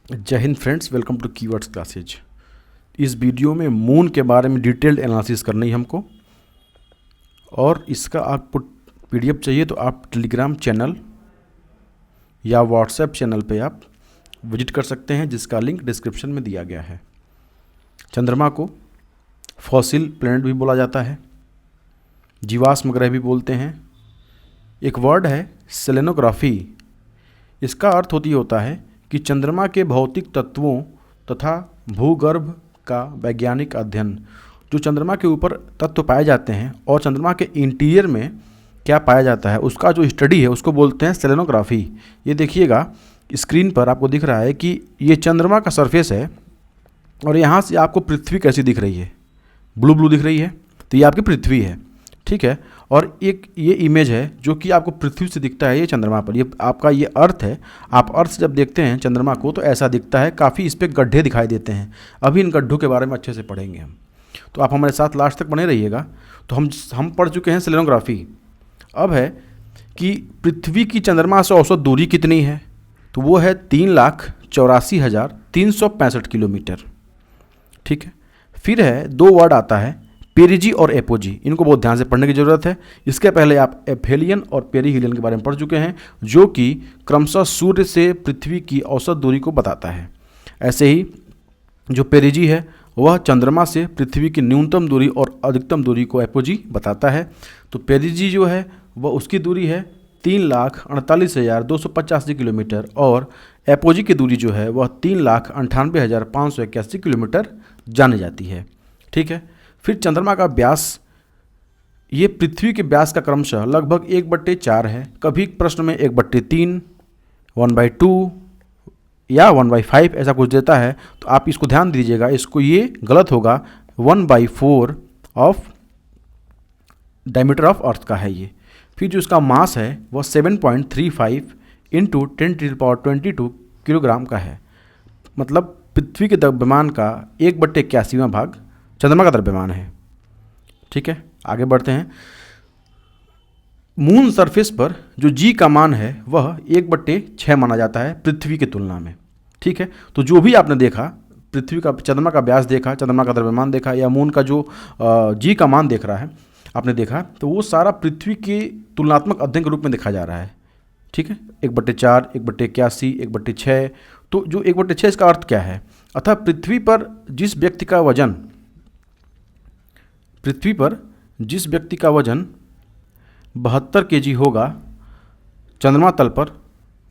जय हिंद friends, welcome to keywords classes. इस वीडियो में मून के बारे में डिटेल्ड एनालिसिस करनी है हमको, और इसका आपको पीडीएफ चाहिए तो आप टेलीग्राम चैनल या व्हाट्सएप चैनल पे आप विजिट कर सकते हैं, जिसका लिंक डिस्क्रिप्शन में दिया गया है। चंद्रमा को फॉसिल प्लैनेट भी बोला जाता है, जीवाश्म ग्रह भी बोलते हैं। एक वर्ड है सेलेनोग्राफी। इसका अर्थ होता है कि चंद्रमा के भौतिक तत्वों तथा भूगर्भ का वैज्ञानिक अध्ययन। जो चंद्रमा के ऊपर तत्व पाए जाते हैं और चंद्रमा के इंटीरियर में क्या पाया जाता है, उसका जो स्टडी है उसको बोलते हैं सेलेनोग्राफी। ये देखिएगा स्क्रीन पर आपको दिख रहा है कि ये चंद्रमा का सरफेस है, और यहाँ से आपको पृथ्वी कैसी दिख रही है, ब्लू ब्लू दिख रही है, तो ये आपकी पृथ्वी है, ठीक है। और एक ये इमेज है जो कि आपको पृथ्वी से दिखता है, ये चंद्रमा पर, ये आपका ये अर्थ है। आप अर्थ से जब देखते हैं चंद्रमा को तो ऐसा दिखता है, काफ़ी इस पर गड्ढे दिखाई देते हैं। अभी इन गड्ढों के बारे में अच्छे से पढ़ेंगे हम, तो आप हमारे साथ लास्ट तक बने रहिएगा। तो हम पढ़ चुके हैं सेलेनोग्राफी। अब है कि पृथ्वी की चंद्रमा से औसत दूरी कितनी है, तो वो है 3,84,365 किलोमीटर, ठीक है। फिर है दो वर्ड आता है पेरिजी और एपोजी, इनको बहुत ध्यान से पढ़ने की ज़रूरत है। इसके पहले आप एफेलियन और पेरीहिलियन के बारे में पढ़ चुके हैं, जो कि क्रमशः सूर्य से पृथ्वी की औसत दूरी को बताता है। ऐसे ही जो पेरिजी है वह चंद्रमा से पृथ्वी की न्यूनतम दूरी और अधिकतम दूरी को एपोजी बताता है। तो पेरिजी जो है वह उसकी दूरी है 3,48,285 किलोमीटर, और एपोजी की दूरी जो है वह 3,98,581 किलोमीटर जानी जाती है, ठीक है। फिर चंद्रमा का व्यास, ये पृथ्वी के व्यास का क्रमशः लगभग 1/4 है। कभी प्रश्न में 1/3, 1/2 या 1/5 ऐसा कुछ देता है, तो आप इसको ध्यान दीजिएगा, इसको ये गलत होगा। 1/4 ऑफ डायमीटर ऑफ अर्थ का है ये। फिर जो इसका मास है वह 7.35 इंटू 10⁻22 किलोग्राम का है। मतलब पृथ्वी के द्रव्यमान का 1/81वां भाग चंद्रमा का द्रव्यमान है, ठीक है। आगे बढ़ते हैं। मून सरफेस पर जो जी का मान है वह 1/6 माना जाता है पृथ्वी की तुलना में, ठीक है। तो जो भी आपने देखा, पृथ्वी का चंद्रमा का व्यास देखा, चंद्रमा का द्रव्यमान देखा, या मून का जो जी का मान देख रहा है आपने देखा, तो वो सारा पृथ्वी के तुलनात्मक अध्ययन के रूप में देखा जा रहा है, ठीक है। 1/4, 1/81, 1/6। तो जो 1/6 इसका अर्थ क्या है, अतः पृथ्वी पर जिस व्यक्ति का वजन 72 kg होगा, चंद्रमा तल पर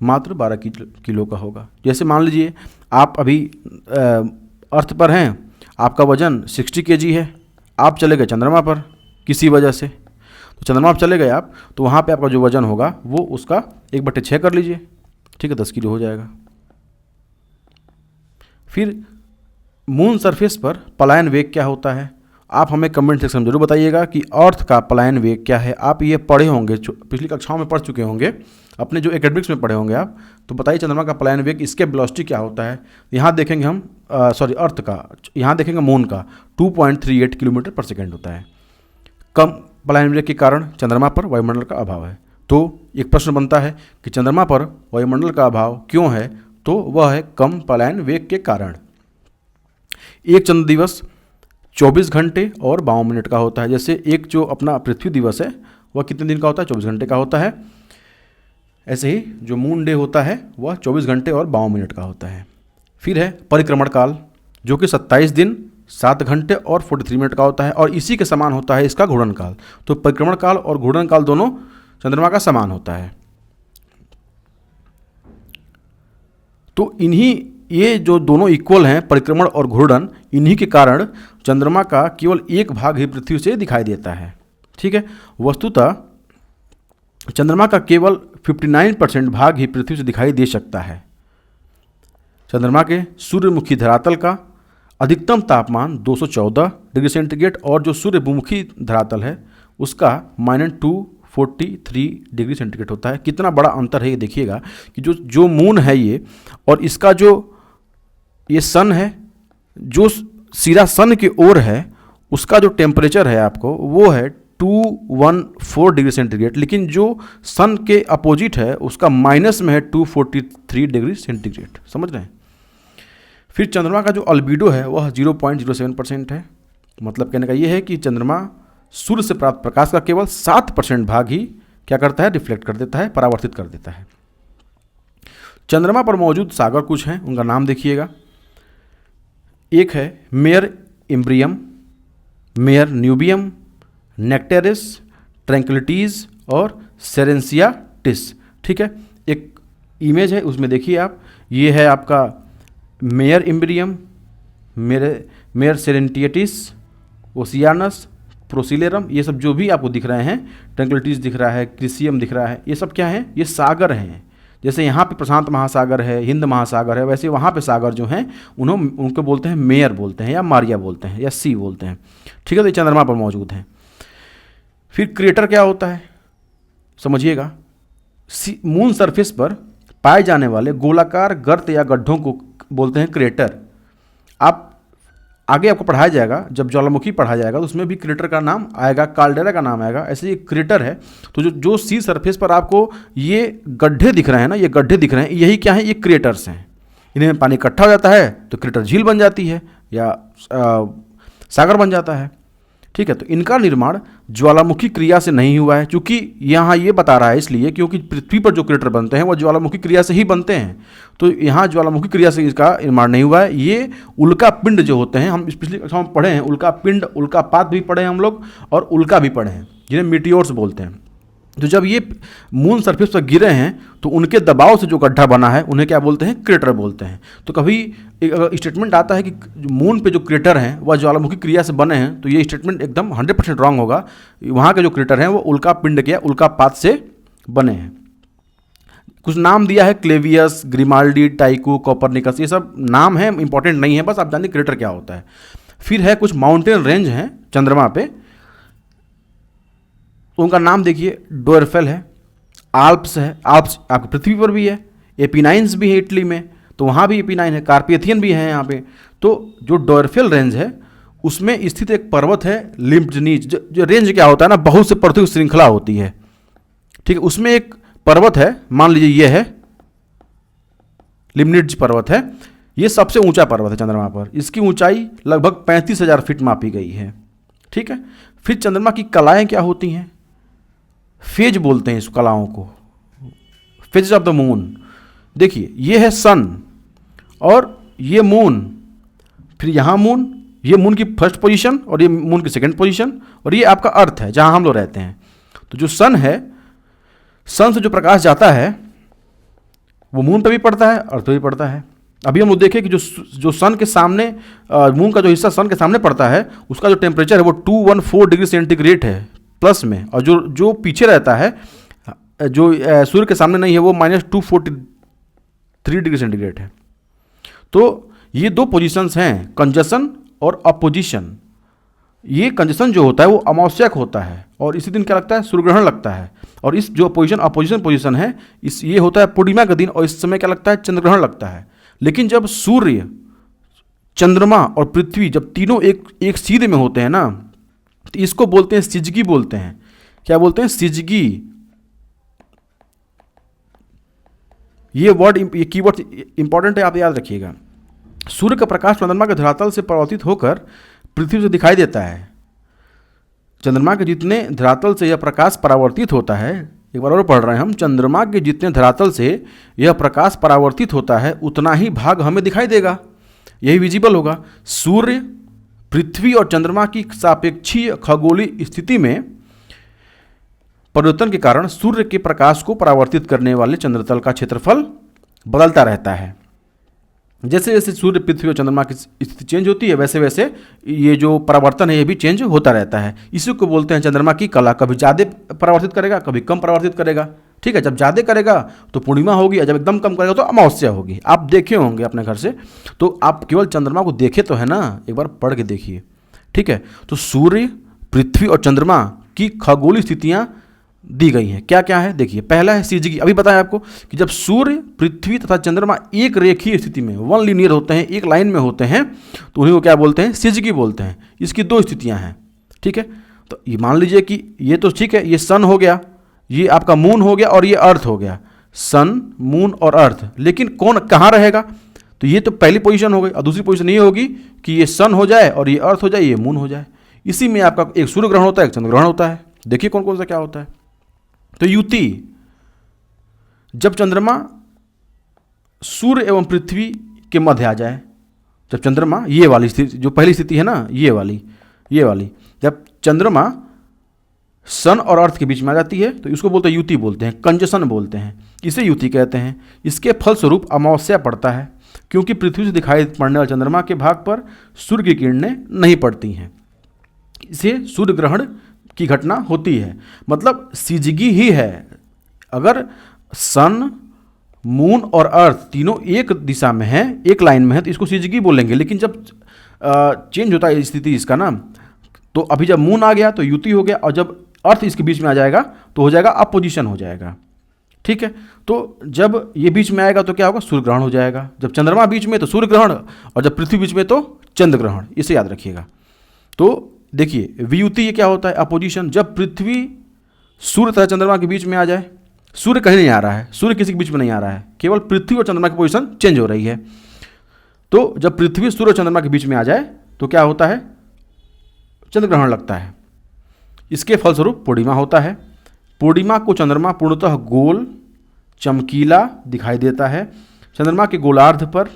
मात्र 12 किलो का होगा। जैसे मान लीजिए आप अभी अर्थ पर हैं, आपका वजन 60 kg है, आप चले गए चंद्रमा पर किसी वजह से, तो चंद्रमा पर चले गए आप, तो वहाँ पे आपका जो वजन होगा वो उसका 1/6 कर लीजिए, ठीक है, 10 किलो हो जाएगा। फिर मून सरफेस पर पलायन वेग क्या होता है, आप हमें कमेंट सेक्शन में जरूर बताइएगा कि अर्थ का पलायन वेग क्या है। आप ये पढ़े होंगे, पिछली कक्षाओं में पढ़ चुके होंगे, अपने जो एकेडमिक्स में पढ़े होंगे आप, तो बताइए चंद्रमा का पलायन वेग, इसके वेलोसिटी क्या होता है। यहाँ देखेंगे हम अर्थ का, यहाँ देखेंगे मून का 2.38 किलोमीटर पर सेकेंड होता है। कम पलायन वेग के कारण चंद्रमा पर वायुमंडल का अभाव है। तो एक प्रश्न बनता है कि चंद्रमा पर वायुमंडल का अभाव क्यों है, तो वह है कम पलायन वेग के कारण। एक चंद्र दिवस 24 घंटे और 52 मिनट का होता है। जैसे एक जो अपना पृथ्वी दिवस है वह कितने दिन का होता है, 24 घंटे का होता है। ऐसे ही जो मून डे होता है वह 24 घंटे और 52 मिनट का होता है। फिर है परिक्रमण काल, जो कि 27 दिन 7 घंटे और 43 मिनट का होता है, और इसी के समान होता है इसका घूर्णन काल। तो परिक्रमण काल और घूर्णन काल दोनों चंद्रमा का समान होता है। तो ये जो दोनों इक्वल हैं, परिक्रमण और घूर्णन, इन्हीं के कारण चंद्रमा का केवल एक भाग ही पृथ्वी से दिखाई देता है, ठीक है। वस्तुतः चंद्रमा का केवल 59% भाग ही पृथ्वी से दिखाई दे सकता है। चंद्रमा के सूर्यमुखी धरातल का अधिकतम तापमान 214 डिग्री सेंटीग्रेड, और जो सूर्यमुखी धरातल है उसका -243 डिग्री सेंटीग्रेड होता है। कितना बड़ा अंतर है ये देखिएगा कि जो मून है ये, और इसका जो ये सन है, जो सिरा सन की ओर है, उसका जो टेम्परेचर है आपको वो है 214 डिग्री सेंटीग्रेड, लेकिन जो सन के अपोजिट है उसका माइनस में है 243 डिग्री सेंटीग्रेड। समझ रहे हैं। फिर चंद्रमा का जो अल्बीडो है वह 0.07% है। मतलब कहने का ये है कि चंद्रमा सूर्य से प्राप्त प्रकाश का केवल 7% भाग ही क्या करता है, रिफ्लेक्ट कर देता है, परावर्तित कर देता है। चंद्रमा पर मौजूद सागर कुछ हैं, उनका नाम देखिएगा। एक है मेयर इम्ब्रियम, मेयर न्यूबियम, नेक्टेरिस, ट्रैंक्विलिटीज और सेरेंसियाटिस। ठीक है, एक इमेज है उसमें देखिए आप, ये है आपका मेयर इम्ब्रियम, मेयर सेरेंटियटिस, ओसियानस, प्रोसिलेरम, ये सब जो भी आपको दिख रहे हैं, ट्रैंक्विलिटीज दिख रहा है, क्रिसियम दिख रहा है, ये सब क्या है, ये सागर हैं। जैसे यहाँ पे प्रशांत महासागर है, हिंद महासागर है, वैसे वहाँ पे सागर जो हैं उनको बोलते हैं मेयर बोलते हैं, या मारिया बोलते हैं, या सी बोलते हैं। ठीक है, तो ये चंद्रमा पर मौजूद हैं। फिर क्रेटर क्या होता है समझिएगा। मून सरफेस पर पाए जाने वाले गोलाकार गर्त या गड्ढों को बोलते हैं क्रेटर। आप आगे आपको पढ़ाया जाएगा, जब ज्वालामुखी पढ़ा जाएगा तो उसमें भी क्रेटर का नाम आएगा, काल्डेरा का नाम आएगा। ऐसे ये क्रेटर है। तो जो सी सरफेस पर आपको ये गड्ढे दिख रहे हैं ना, ये गड्ढे दिख रहे हैं, यही क्या है, ये क्रेटर्स हैं। इन्हें पानी इकट्ठा हो जाता है तो क्रेटर झील बन जाती है या सागर बन जाता है। ठीक है, तो इनका निर्माण ज्वालामुखी क्रिया से नहीं हुआ है, क्योंकि यहाँ ये बता रहा है इसलिए क्योंकि पृथ्वी पर जो क्रेटर बनते हैं वो ज्वालामुखी क्रिया से ही बनते हैं। तो यहाँ ज्वालामुखी क्रिया से इसका निर्माण नहीं हुआ है। ये उल्का पिंड जो होते हैं, हम पिछली कक्षा में पढ़े हैं, उल्का पिंड, उल्का पात भी पढ़े हैं हम लोग, और उल्का भी पढ़े हैं, जिन्हें मीटियोर्स बोलते हैं। तो जब ये मून सरफेस पर गिरे हैं तो उनके दबाव से जो गड्ढा बना है उन्हें क्या बोलते हैं, क्रेटर बोलते हैं। तो कभी एक स्टेटमेंट आता है कि मून पे जो क्रेटर हैं वह ज्वालामुखी क्रिया से बने हैं, तो ये स्टेटमेंट एकदम 100% रॉन्ग होगा। वहाँ के जो क्रेटर हैं वो उल्का पिंड के, उल्कापात से बने हैं। कुछ नाम दिया है, क्लेवियस, ग्रिमाल्डी, टाइको, कोपरनिकस, ये सब नाम है, इंपॉर्टेंट नहीं है, बस आप जानिए क्रेटर क्या होता है। फिर है कुछ माउंटेन रेंज हैं चंद्रमा पे, तो उनका नाम देखिए, डोरफेल है, आल्प्स है, आल्प्स आपकी पृथ्वी पर भी है, एपिनाइन्स भी है इटली में, तो वहाँ भी एपिनाइन है, कार्पेथियन भी है यहाँ पे। तो जो डोरफेल रेंज है उसमें स्थित एक पर्वत है लिम्बनीज। जो रेंज क्या होता है ना, बहुत से पर्वतों की श्रृंखला होती है। ठीक है, उसमें एक पर्वत है, मान लीजिए ये है लिम्बनीज पर्वत है, ये सबसे ऊंचा पर्वत है चंद्रमा पर। इसकी ऊंचाई लगभग 35,000 फीट मापी गई है। ठीक है, फिर चंद्रमा की कलाएँ क्या होती हैं, फेज बोलते हैं इस कलाओं को, फेज ऑफ द मून। देखिए ये है सन और ये मून, फिर यहाँ मून, ये मून की फर्स्ट पोजीशन और ये मून की सेकंड पोजीशन, और ये आपका अर्थ है जहाँ हम लोग रहते हैं। तो जो सन है, सन से जो प्रकाश जाता है वो मून पे भी पड़ता है, अर्थ पे भी पड़ता है। अभी हम लोग देखें कि जो सन के सामने, मून का जो हिस्सा सन के सामने पड़ता है उसका जो टेम्परेचर है वो 214 डिग्री सेंटीग्रेड है प्लस में, और जो पीछे रहता है, जो सूर्य के सामने नहीं है, वो -243 डिग्री सेंटीग्रेड है। तो ये दो पोजीशंस हैं, कंजशन और अपोजिशन। ये कंजशन जो होता है वो अमावस्यक होता है और इसी दिन क्या लगता है, सूर्य ग्रहण लगता है। और इस जो अपोजिशन पोजीशन है, ये होता है पूर्णिमा का दिन, और इस समय क्या लगता है, चंद्र ग्रहण लगता है। लेकिन जब सूर्य, चंद्रमा और पृथ्वी जब तीनों एक सीधे में होते हैं ना, तो इसको बोलते हैं सिजगी बोलते हैं। क्या बोलते हैं, सिजगी। ये वर्ड, ये कीवर्ड इंपॉर्टेंट है, आप याद रखिएगा। सूर्य का प्रकाश चंद्रमा के धरातल से परावर्तित होकर पृथ्वी से दिखाई देता है। चंद्रमा के जितने धरातल से यह प्रकाश परावर्तित होता है, एक बार और पढ़ रहे हैं हम, चंद्रमा के जितने धरातल से यह प्रकाश परावर्तित होता है उतना ही भाग हमें दिखाई देगा, यही विजिबल होगा। सूर्य, पृथ्वी और चंद्रमा की सापेक्षीय खगोलीय स्थिति में परिवर्तन के कारण सूर्य के प्रकाश को परावर्तित करने वाले चंद्रतल का क्षेत्रफल बदलता रहता है। जैसे जैसे सूर्य, पृथ्वी और चंद्रमा की स्थिति चेंज होती है, वैसे वैसे ये जो परावर्तन है ये भी चेंज होता रहता है। इसी को बोलते हैं चंद्रमा की कला। कभी ज़्यादा परावर्तित करेगा, कभी कम परावर्तित करेगा। ठीक है, जब ज़्यादा करेगा तो पूर्णिमा होगी, और जब एकदम कम करेगा तो अमावस्या होगी। आप देखे होंगे अपने घर से, तो आप केवल चंद्रमा को देखे तो है ना, एक बार पढ़ के देखिए। ठीक है, तो सूर्य, पृथ्वी और चंद्रमा की खगोलीय स्थितियाँ दी गई हैं। क्या क्या है देखिए, पहला है सिजगी। अभी बताया आपको कि जब सूर्य, पृथ्वी तथा चंद्रमा एक रेखीय स्थिति में, वन लीनियर होते हैं, एक लाइन में होते हैं, तो उन्हीं को क्या बोलते हैं, सिजगी बोलते हैं। इसकी दो स्थितियां हैं। ठीक है, तो ये मान लीजिए कि ये तो ठीक है, ये सन हो गया, ये आपका मून हो गया और ये अर्थ हो गया। सन, मून और अर्थ। लेकिन कौन कहाँ रहेगा, तो ये तो पहली पोजीशन हो गई, और दूसरी पोजीशन ये होगी कि ये सन हो जाए और ये अर्थ हो जाए, ये मून हो जाए। इसी में आपका एक सूर्य ग्रहण होता है, एक चंद्र ग्रहण होता है। देखिए कौन कौन सा क्या होता है। तो युति, जब चंद्रमा सूर्य एवं पृथ्वी के मध्य आ जाए, जब चंद्रमा, ये वाली स्थिति जो पहली स्थिति है ना, ये वाली जब चंद्रमा सन और अर्थ के बीच में आ जाती है तो इसको बोलते हैं युति बोलते हैं, कंजशन बोलते हैं, इसे युति कहते हैं। इसके फलस्वरूप अमावस्या पड़ता है, क्योंकि पृथ्वी से दिखाई पड़ने वाले चंद्रमा के भाग पर सूर्य की किरणें नहीं पड़ती हैं, इसे सूर्य ग्रहण की घटना होती है। मतलब सिजगी ही है। अगर सन, मून और अर्थ तीनों एक दिशा में है, एक लाइन में है, तो इसको सिजगी बोलेंगे। लेकिन जब चेंज होता है स्थिति इसका ना, तो अभी जब मून आ गया तो युति हो गया, और जब अर्थ इसके बीच में आ जाएगा तो हो जाएगा अपोजिशन हो जाएगा। ठीक है, तो जब ये बीच में आएगा तो क्या होगा, सूर्य ग्रहण हो जाएगा। जब चंद्रमा बीच में तो सूर्य ग्रहण, और जब पृथ्वी बीच में तो चंद्र ग्रहण, इसे याद रखिएगा। तो देखिए वियुति ये क्या होता है, अपोजिशन। जब पृथ्वी सूर्य तथा चंद्रमा के बीच में आ जाए, सूर्य कहीं नहीं आ रहा है, सूर्य किसी के बीच में नहीं आ रहा है, केवल पृथ्वी और चंद्रमा की पोजीशन चेंज हो रही है। तो जब पृथ्वी सूर्य और चंद्रमा के बीच में आ जाए तो क्या होता है, चंद्र ग्रहण लगता है। इसके फलस्वरूप पूर्णिमा होता है। पूर्णिमा को चंद्रमा पूर्णतः गोल चमकीला दिखाई देता है। चंद्रमा के गोलार्ध पर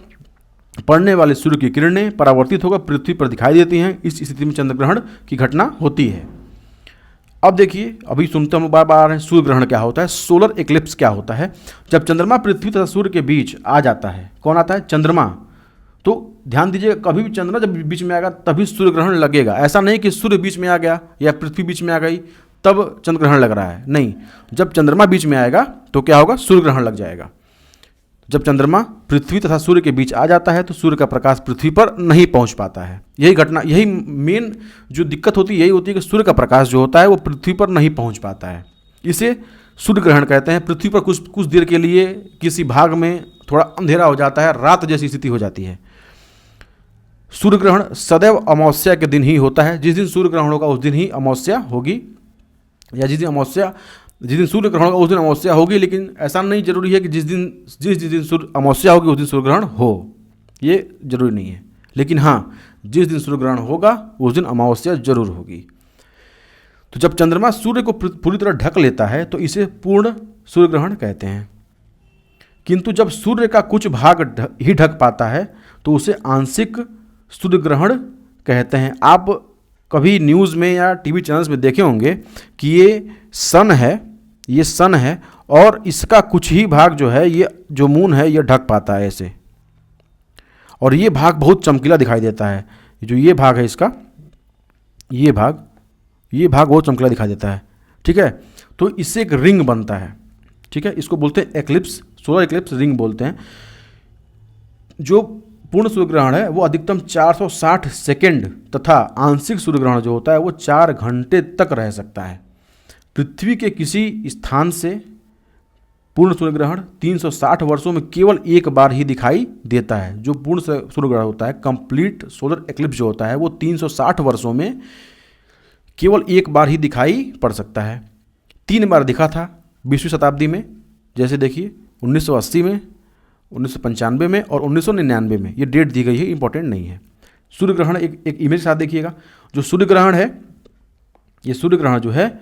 पड़ने वाले सूर्य की किरणें परावर्तित होकर पृथ्वी पर दिखाई देती हैं। इस स्थिति में चंद्र ग्रहण की घटना होती है। अब देखिए, अभी सुनते हम बार बार आ रहे हैं सूर्य ग्रहण क्या होता है, सोलर एक्लिप्स क्या होता है। जब चंद्रमा पृथ्वी तथा सूर्य के बीच आ जाता है, कौन आता है, चंद्रमा। तो ध्यान दीजिएगा, कभी भी चंद्रमा जब बीच में आएगा तभी सूर्य ग्रहण लगेगा। ऐसा नहीं कि सूर्य बीच में आ गया या पृथ्वी बीच में आ गई तब चंद्र ग्रहण लग रहा है, नहीं। जब चंद्रमा बीच में आएगा तो क्या होगा, सूर्य ग्रहण लग जाएगा। जब चंद्रमा पृथ्वी तथा सूर्य के बीच आ जाता है तो सूर्य का प्रकाश पृथ्वी पर नहीं पहुंच पाता है। यही घटना, यही मेन जो दिक्कत होती है, यही होती है कि सूर्य का प्रकाश जो होता है वो पृथ्वी पर नहीं पहुंच पाता है। इसे सूर्य ग्रहण कहते हैं। पृथ्वी पर कुछ देर के लिए किसी भाग में थोड़ा अंधेरा हो जाता है, रात जैसी स्थिति हो जाती है। सूर्य ग्रहण सदैव अमावस्या के दिन ही होता है। जिस दिन सूर्य ग्रहण होगा उस दिन ही अमावस्या होगी, या जिस दिन सूर्य ग्रहण होगा उस दिन अमावस्या होगी। लेकिन ऐसा नहीं जरूरी है कि जिस दिन सूर्य अमावस्या होगी उस दिन सूर्य ग्रहण हो, ये जरूरी नहीं है। लेकिन हाँ, जिस दिन सूर्य ग्रहण होगा उस दिन अमावस्या जरूर होगी। तो जब चंद्रमा सूर्य को पूरी तरह ढक लेता है तो इसे पूर्ण सूर्य ग्रहण कहते हैं। किंतु जब सूर्य का कुछ भाग ही ढक पाता है तो उसे आंशिक सूर्य ग्रहण कहते हैं। आप कभी न्यूज़ में या टीवी चैनल्स में देखे होंगे कि ये सन है और इसका कुछ ही भाग जो है, ये जो मून है, ये ढक पाता है ऐसे, और ये भाग बहुत चमकीला दिखाई देता है। जो ये भाग है इसका, ये भाग बहुत चमकीला दिखाई देता है। ठीक है, तो इससे एक रिंग बनता है। ठीक है, इसको बोलते हैं एक्लिप्स, सोलर एक्लिप्स रिंग बोलते हैं। जो पूर्ण सूर्य ग्रहण है वो अधिकतम 460 सेकेंड तथा आंशिक सूर्य ग्रहण जो होता है वो 4 घंटे तक रह सकता है। पृथ्वी के किसी स्थान से पूर्ण सूर्य ग्रहण 360 वर्षों में केवल एक बार ही दिखाई देता है। जो पूर्ण सूर्य ग्रहण होता है, कंप्लीट सोलर एक्लिप्स जो होता है, वो 360 वर्षों में केवल एक बार ही दिखाई पड़ सकता है। 3 बार दिखा था 20वीं शताब्दी में, जैसे देखिए 1980 में, 1995 में और 1999 में। ये डेट दी गई है, इंपॉर्टेंट नहीं है। सूर्य ग्रहण एक इमेज के साथ देखिएगा। जो सूर्य ग्रहण है, ये सूर्य ग्रहण जो है,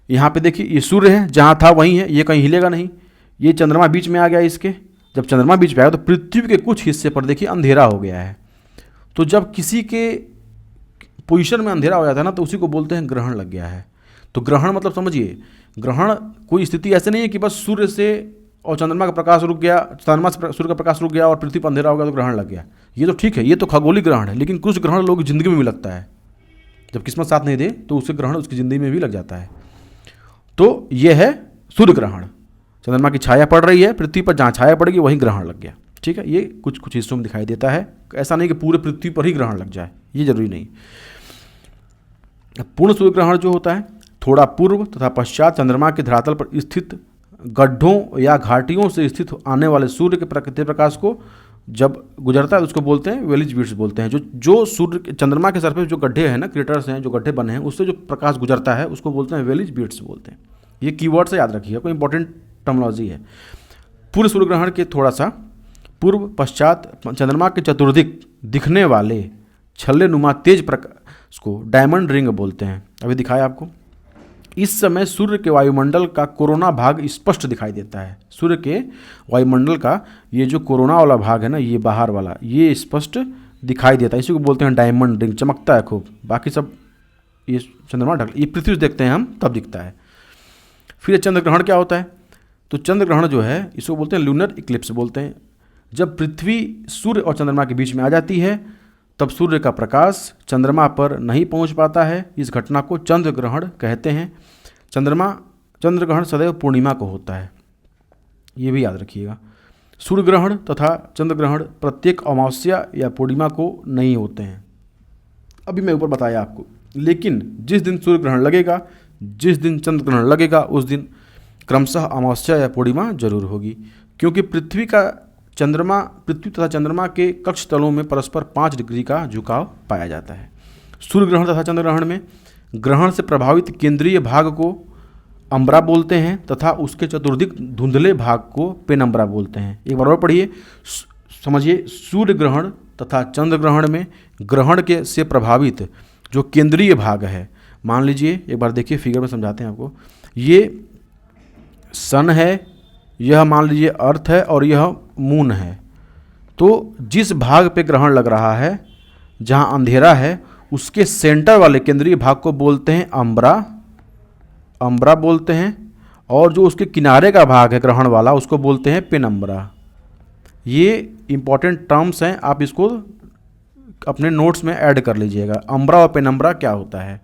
यहाँ पे देखिए ये सूर्य है, जहाँ था वहीं है, ये कहीं हिलेगा नहीं। ये चंद्रमा बीच में आ गया इसके। जब चंद्रमा बीच में आया तो पृथ्वी के कुछ हिस्से पर देखिए अंधेरा हो गया है। तो जब किसी के पोजीशन में अंधेरा हो जाता है ना, तो उसी को बोलते हैं ग्रहण लग गया है। तो ग्रहण मतलब समझिए, ग्रहण कोई स्थिति ऐसे नहीं है कि बस सूर्य से और चंद्रमा का प्रकाश रुक गया, चंद्रमा से सूर्य का प्रकाश रुक गया और पृथ्वी पर अंधेरा हो गया तो ग्रहण लग गया। ये तो ठीक है, ये तो खगोलीय ग्रहण है। लेकिन कुछ ग्रहण लोग की जिंदगी में भी लगता है। जब किस्मत साथ नहीं दे तो उसके ग्रहण उसकी ज़िंदगी में भी लग जाता है। तो यह है सूर्य ग्रहण। चंद्रमा की छाया पड़ रही है पृथ्वी पर, जहाँ छाया पड़ेगी वहीं ग्रहण लग गया। ठीक है, ये कुछ कुछ हिस्सों में दिखाई देता है। ऐसा नहीं कि पूरे पृथ्वी पर ही ग्रहण लग जाए, ये जरूरी नहीं। पूर्ण सूर्य ग्रहण जो होता है, थोड़ा पूर्व तथा पश्चात चंद्रमा के धरातल पर स्थित गड्ढों या घाटियों से स्थित आने वाले सूर्य के प्राकृतिक प्रकाश को जब गुजरता है तो उसको बोलते हैं वेलिज बीट्स बोलते हैं। जो सूर्य चंद्रमा के सरफेस जो गड्ढे हैं ना, क्रेटर्स हैं, जो गड्ढे बने हैं, उससे जो प्रकाश गुजरता है उसको बोलते हैं वेलिज बीट्स बोलते हैं। ये कीवर्ड से याद रखिए, कोई इंपॉर्टेंट टर्मिनोलॉजी है। पूर्ण सूर्य ग्रहण के थोड़ा सा पूर्व पश्चात चंद्रमा के चतुर्दिक दिखने वाले छल्ले नुमा तेज प्रकाश को डायमंड रिंग बोलते हैं। अभी दिखाया आपको। इस समय सूर्य के वायुमंडल का कोरोना भाग स्पष्ट दिखाई देता है। सूर्य के वायुमंडल का ये जो कोरोना वाला भाग है ना, ये बाहर वाला, ये स्पष्ट दिखाई देता है। इसी को बोलते हैं डायमंड रिंग, चमकता है खूब। बाकी सब ये चंद्रमा ढक, ये पृथ्वी से देखते हैं हम तब दिखता है। फिर चंद्र ग्रहण क्या होता है? तो चंद्र ग्रहण जो है इसको बोलते हैं लूनर इक्लिप्स बोलते हैं। जब पृथ्वी सूर्य और चंद्रमा के बीच में आ जाती है तब सूर्य का प्रकाश चंद्रमा पर नहीं पहुंच पाता है। इस घटना को चंद्र ग्रहण कहते हैं। चंद्र ग्रहण सदैव पूर्णिमा को होता है, ये भी याद रखिएगा। सूर्य ग्रहण तथा चंद्र ग्रहण प्रत्येक अमावस्या या पूर्णिमा को नहीं होते हैं, अभी मैं ऊपर बताया आपको। लेकिन जिस दिन सूर्य ग्रहण लगेगा, जिस दिन चंद्र ग्रहण लगेगा, उस दिन क्रमशः अमावस्या या पूर्णिमा जरूर होगी, क्योंकि पृथ्वी तथा चंद्रमा के कक्ष तलों में परस्पर 5 डिग्री का झुकाव पाया जाता है। सूर्य ग्रहण तथा चंद्र ग्रहण में ग्रहण से प्रभावित केंद्रीय भाग को अम्बरा बोलते हैं तथा उसके चतुर्दिक धुंधले भाग को पेनम्बरा बोलते हैं। एक बार और पढ़िए, समझिए। सूर्य ग्रहण तथा चंद्र ग्रहण में ग्रहण के से प्रभावित जो केंद्रीय भाग है, मान लीजिए, एक बार देखिए फिगर में समझाते हैं आपको। ये सन है, यह मान लीजिए अर्थ है और यह मून है। तो जिस भाग पे ग्रहण लग रहा है, जहाँ अंधेरा है, उसके सेंटर वाले केंद्रीय भाग को बोलते हैं अम्बरा बोलते हैं, और जो उसके किनारे का भाग है ग्रहण वाला, उसको बोलते हैं पेनम्बरा। ये इंपॉर्टेंट टर्म्स हैं, आप इसको अपने नोट्स में ऐड कर लीजिएगा। अम्बरा और पेनम्बरा क्या होता है।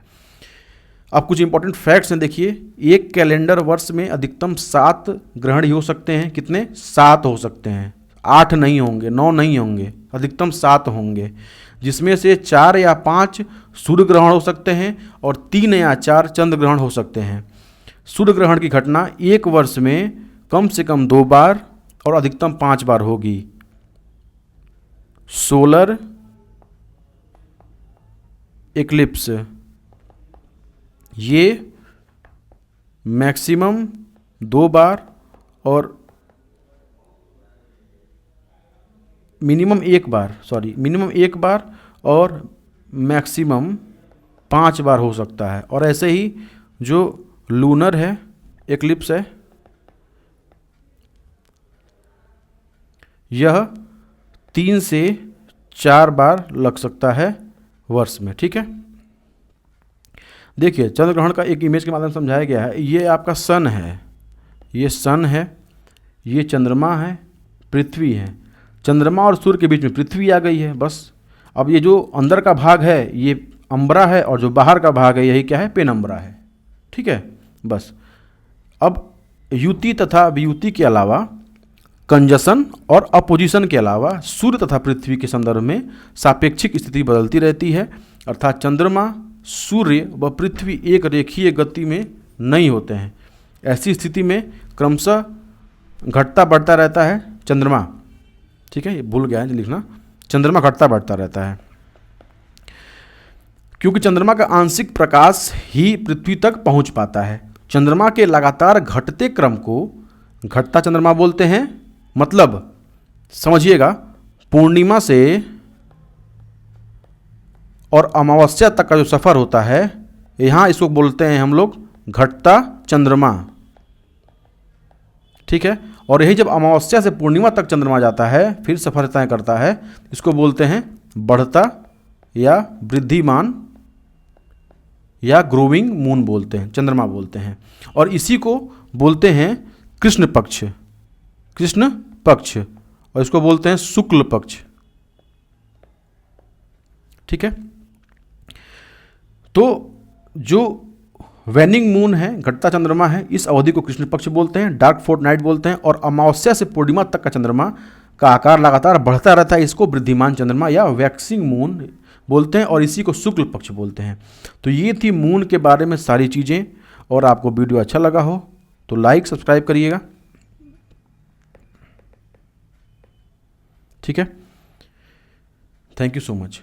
अब कुछ इंपॉर्टेंट फैक्ट्स हैं, देखिए। एक कैलेंडर वर्ष में अधिकतम 7 ग्रहण ही हो सकते हैं। कितने? 7 हो सकते हैं, 8 नहीं होंगे, 9 नहीं होंगे, अधिकतम 7 होंगे, जिसमें से 4 या 5 सूर्य ग्रहण हो सकते हैं और 3 या 4 चंद्र ग्रहण हो सकते हैं। सूर्य ग्रहण की घटना एक वर्ष में कम से कम 2 बार और अधिकतम 5 बार होगी। सोलर इक्लिप्स, ये मैक्सिमम 2 बार और मिनिमम 1 बार और मैक्सिमम 5 बार हो सकता है। और ऐसे ही जो लूनर है इक्लिप्स है, यह 3 से 4 बार लग सकता है वर्ष में। ठीक है, देखिए चंद्र ग्रहण का एक इमेज के माध्यम से समझाया गया है। ये आपका सन है, ये सन है, ये चंद्रमा है, पृथ्वी है। चंद्रमा और सूर्य के बीच में पृथ्वी आ गई है, बस। अब ये जो अंदर का भाग है ये अम्बरा है और जो बाहर का भाग है यही क्या है? पेनम्बरा है। ठीक है, बस। अब युति तथा वियुति के अलावा, कंजशन और अपोजिशन के अलावा सूर्य तथा पृथ्वी के संदर्भ में सापेक्षिक स्थिति बदलती रहती है, अर्थात चंद्रमा, सूर्य व पृथ्वी एक रेखीय गति में नहीं होते हैं। ऐसी स्थिति में क्रमशः घटता बढ़ता रहता है चंद्रमा। ठीक है, ये भूल गया है लिखना, चंद्रमा घटता बढ़ता रहता है, क्योंकि चंद्रमा का आंशिक प्रकाश ही पृथ्वी तक पहुंच पाता है। चंद्रमा के लगातार घटते क्रम को घटता चंद्रमा बोलते हैं। मतलब समझिएगा, पूर्णिमा से और अमावस्या तक का जो सफ़र होता है, यहाँ इसको बोलते हैं हम लोग घटता चंद्रमा। ठीक है, और यही जब अमावस्या से पूर्णिमा तक चंद्रमा जाता है, फिर सफ़र तय करता है, इसको बोलते हैं बढ़ता या वृद्धिमान या ग्रोविंग मून बोलते हैं, चंद्रमा बोलते हैं। और इसी को बोलते हैं कृष्ण पक्ष, और इसको बोलते हैं शुक्ल पक्ष। ठीक है, तो जो वैनिंग मून है, घटता चंद्रमा है, इस अवधि को कृष्ण पक्ष बोलते हैं, डार्क फोर्टनाइट बोलते हैं। और अमावस्या से पूर्णिमा तक का चंद्रमा का आकार लगातार बढ़ता रहता है, इसको वृद्धिमान चंद्रमा या वैक्सिंग मून बोलते हैं, और इसी को शुक्ल पक्ष बोलते हैं। तो ये थी मून के बारे में सारी चीज़ें। और आपको वीडियो अच्छा लगा हो तो लाइक सब्सक्राइब करिएगा। ठीक है, थैंक यू सो मच।